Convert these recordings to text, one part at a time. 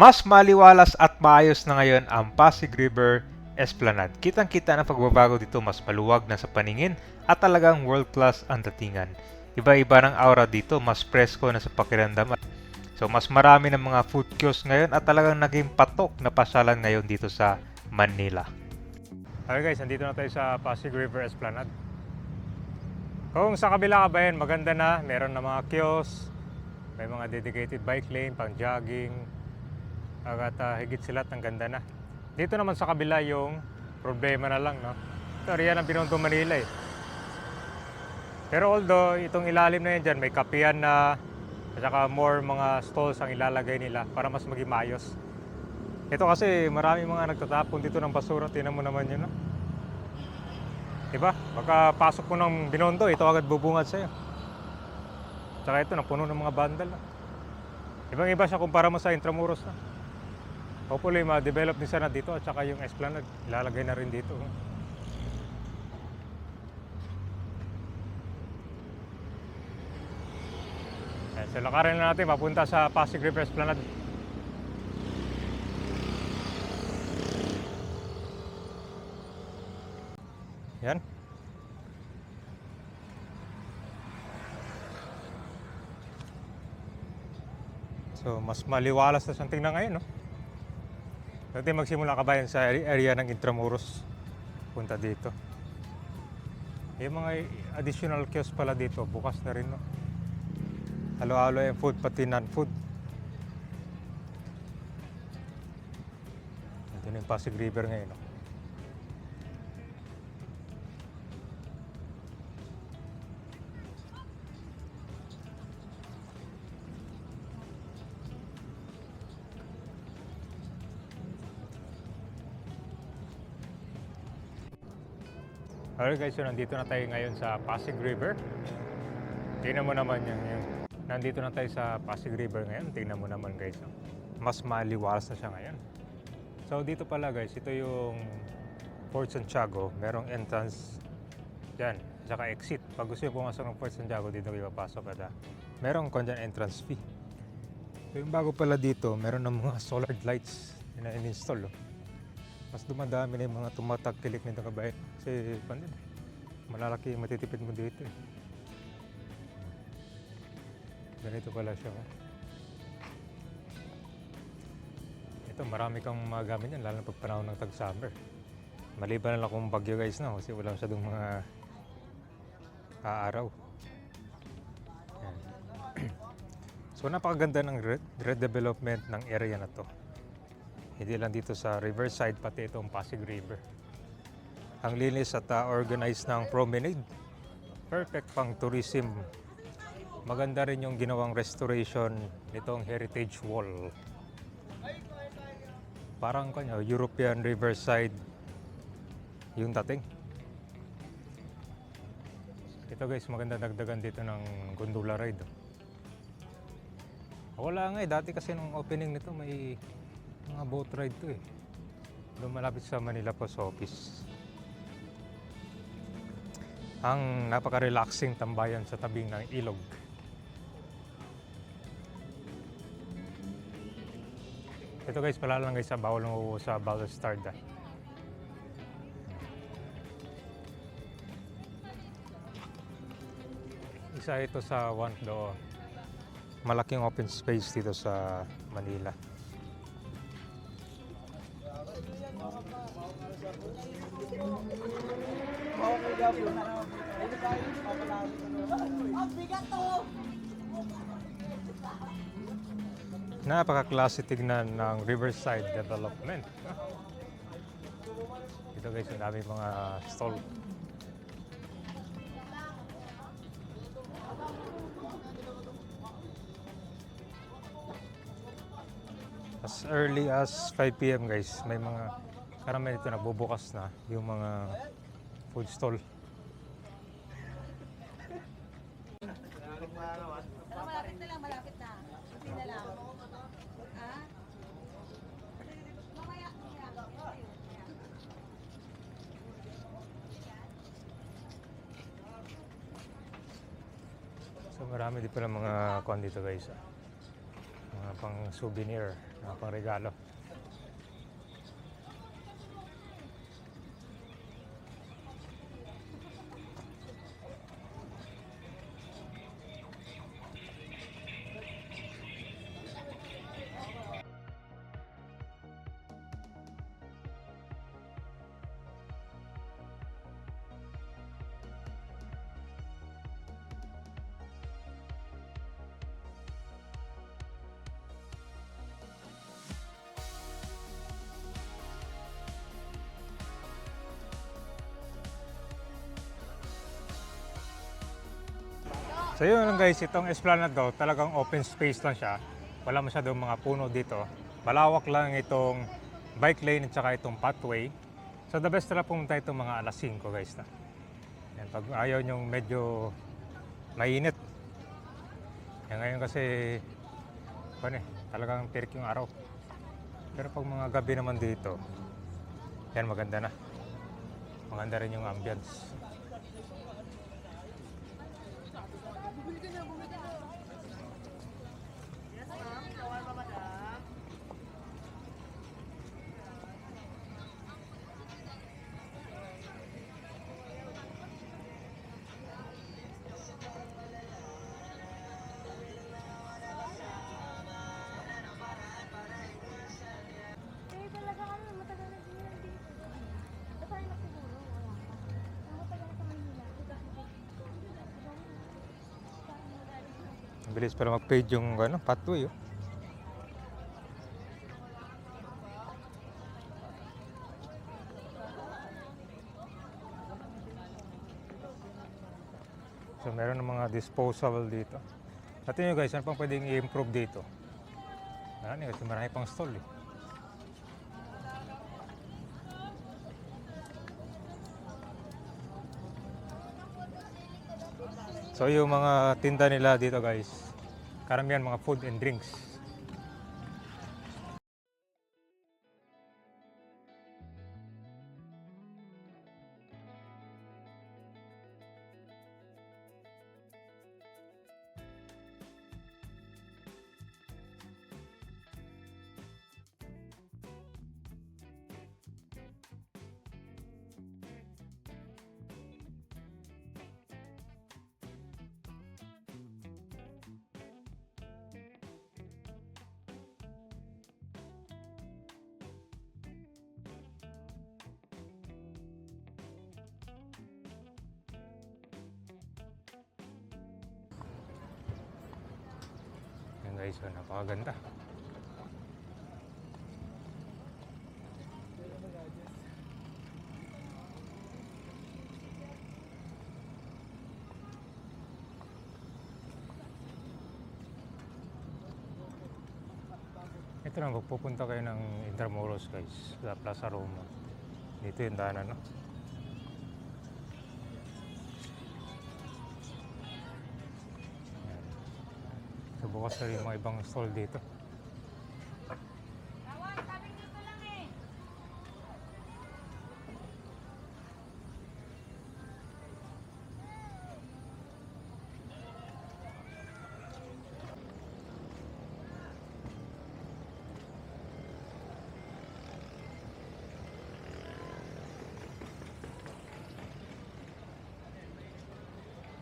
Mas maliwalas at maayos na ngayon ang Pasig River Esplanade. Kitang-kita ang pagbabago dito, mas maluwag na sa paningin at talagang world-class ang datingan. Iba-iba ng aura dito, mas presko na sa pakiramdam. So mas marami ng mga food kiosk ngayon at talagang naging patok na pasyalan ngayon dito sa Manila. Okay guys, nandito na tayo sa Pasig River Esplanade. Kung sa kabila kabayan, maganda na, meron na mga kiosk, may mga dedicated bike lane, pang jogging, at higit sila't ang ganda na. Dito naman sa kabila yung problema na lang, no? Ito, riyan ang Binondo, Manila eh. Pero although itong ilalim na yan dyan, may kapihan na at saka more mga stalls ang ilalagay nila para mas maging maayos. Ito kasi marami mga nagtatapon dito ng basura, tinan mo naman yun, no? Diba? Baka pasok mo ng Binondo, ito agad bubungad sa'yo. Tsaka ito, napuno ng mga bandal, no? Ibang iba siya kumpara mo sa Intramuros, no? Hopefully ma-develop din sana dito at saka yung Esplanade ilalagay na rin dito. So lakarin na natin papunta sa Pasig River Esplanade. Yan. So mas maliwalas na siyang tingnan ngayon, no? Dati magsimula ka ba yan sa area ng Intramuros, punta dito. Yung mga additional kiosk pala dito, bukas na rin, no? Halo-halo yung food, pati non-food. Ito na yung Pasig River ngayon, no? Alright guys, so nandito na tayo ngayon sa Pasig River. Tingnan mo naman yun. Nandito na tayo sa Pasig River ngayon. Tingnan mo naman guys, no? Mas maliwalas na siya ngayon. So dito pala guys, ito yung Fort Santiago. Merong entrance dyan, saka exit. Pag gusto yung pumasok ng Fort Santiago, dito kayo papasok at merong dyan entrance fee. So yung bago pala dito, meron ng mga solar lights na in-install, oh. Mas dumadami na yung mga tumatagkilik nito kabayan. Kasi pandin, malalaki yung matitipid mo dito eh. Ganito pala siya, oh. Ito, marami kang magamit yan, lalo na pag panahon ng tag-summer. Maliban na lang kung bagyo guys na, kasi wala masyadong mga araw. Yan. So napakaganda ng redevelopment ng area na to. Hindi lang dito sa Riverside, pati itong Pasig River. Ang linis at organized ng promenade. Perfect pang tourism. Maganda rin yung ginawang restoration nitong heritage wall. Parang European Riverside yung dating. Ito guys, maganda dagdagan dito ng gondola ride. Wala nga eh, dati kasi nung opening nito may mga boat ride to eh. Doon malapit sa Manila Post Office. Ang napaka-relaxing tambayan sa tabing ng ilog. Ito guys, pala lang guys, bawal mo sa Ballastard. Isa ito sa one floor. Malaking open space dito sa Manila. Napaka-klase tignan ng Riverside Development. Ito guys, ang daming mga stall. As early as 5 PM guys, may mga karamihan dito nagbubukas na yung mga food stall. Malapit na. Hindi na lang. So marami din pala mga kuwan dito guys. Mga pang souvenir. Pang regalo. So yun lang guys, itong Esplanade daw, talagang open space lang siya. Wala masyadong mga puno dito. Malawak lang itong bike lane at saka itong pathway. So the best na pumunta itong mga alas 5 guys na. Yan, pag ayaw nyong medyo mainit. Yan, ngayon kasi talagang tirik yung araw. Pero pag mga gabi naman dito, yan maganda na. Maganda rin yung ambience. Eh, talaga kami, matagal na din yan dito. Basta na siguro, wala ka. Matagal na sa Manila. Ang bilis pala mag-fade yung pathway. Oh. So meron ng mga disposable dito. Natin nyo guys, ano pang pwedeng i-improve dito? Marami kasi marami pang stall eh. So yung mga tinda nila dito guys, karamihan mga food and drinks. Yan guys, so, napakaganda. Ito na, magpupunta kayo ng Intramuros guys, sa Plaza Roma. Dito yung daanan, no? Yan. So bukas na rin yung mga ibang stall dito. Kawan, sabi dito lang eh.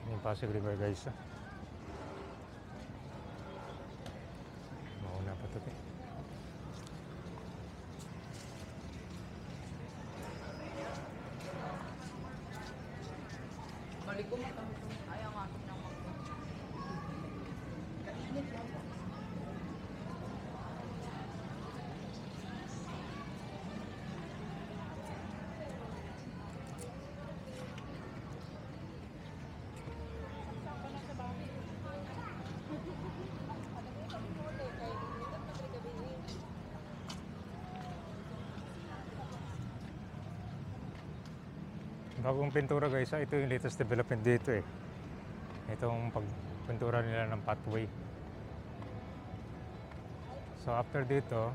Yung Pasig River guys. Mauna pa ito. Balik ko matang. Ayaw nga ng mga. Bagong pintura guys, ito yung latest development dito eh. Itong pagpintura nila ng pathway. So after dito,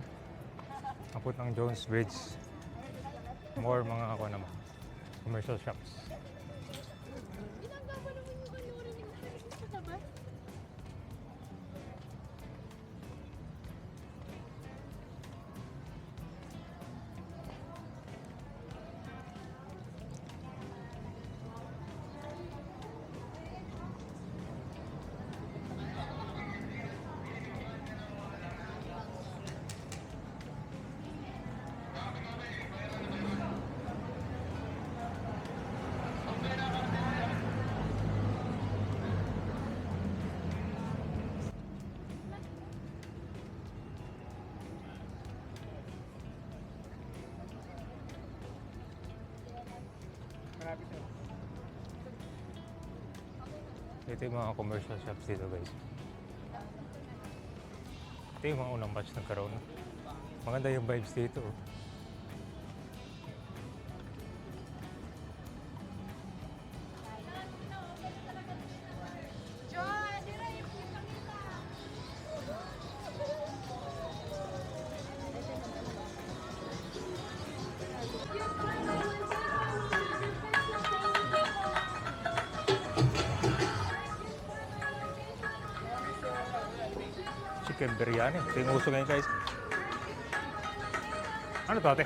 abot ng Jones Bridge. More mga naman, commercial shops. Ginagawa naman yung kanura ni sa labas. Ito yung mga commercial shops dito guys. Ito yung mga unang batch nagkaroon. Maganda yung vibes dito. Oh. John, dire yung pangita. Chicken biryani. Ito yung uso ngayon guys. Ano to ate?